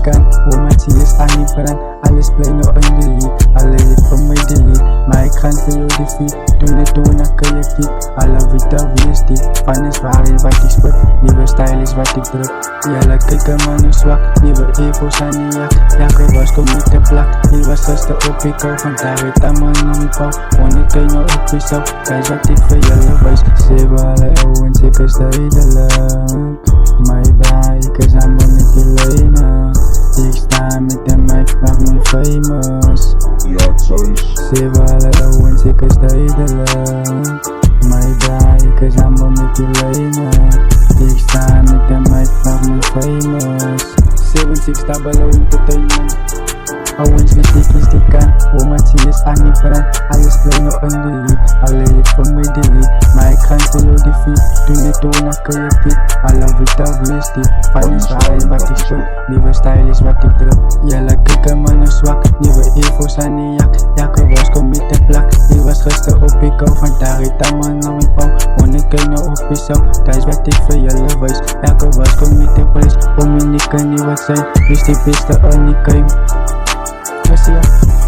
kan. Oma zie is aan die brand, alles bly nou in die lied. Alle het vir my delete, maar ek gaan vir jou defeat. Doen het doen, dan kan jy kiek. Alle weet al wie is die, van is waar jy wat ek spit. Nieuwe style is wat ek druk. Jylle kyk een man is swak, nieuwe evo's aan die jak. Jakke was kom met die plak, die was gister op die kou. Vandaag het een man aan die pauw, wanneer kan nou op die sau. Kijk wat ek vir jylle wees, sê vir alle ouwens ek is duidelijk. My bra, ek is allemaal met die lijne. Ik sta met de mic, maak me famous. Ja, thuis. Sê vir alle ouwens ek is duidelijk. My bra, ek is allemaal met die lijne. Ik sta met de mic, maak me famous. 7600 entertainment. Ouwens weet ek is die kan. Oma zie is aan die brand, alles bly nou in die lied. Alle het vir my delete, maar ek gaan vir jou defeat. Doen het doen, dan kan jy kiek. Alle weet al wie is die, van is waar jy wat ek spit. Nieuwe style is wat ek druk. Jylle kyk een man is swak, nieuwe evo's aan die jak. Jakke was kom met die plak, die was gister op die kou. Vandaag het een man aan my pauw, wanneer kan nou op die sau. Kijk wat ek vir jylle wees, jakke was kom met die prijs. Om my nie kan nie wat zijn, wees die beste in die kuim. Gracias.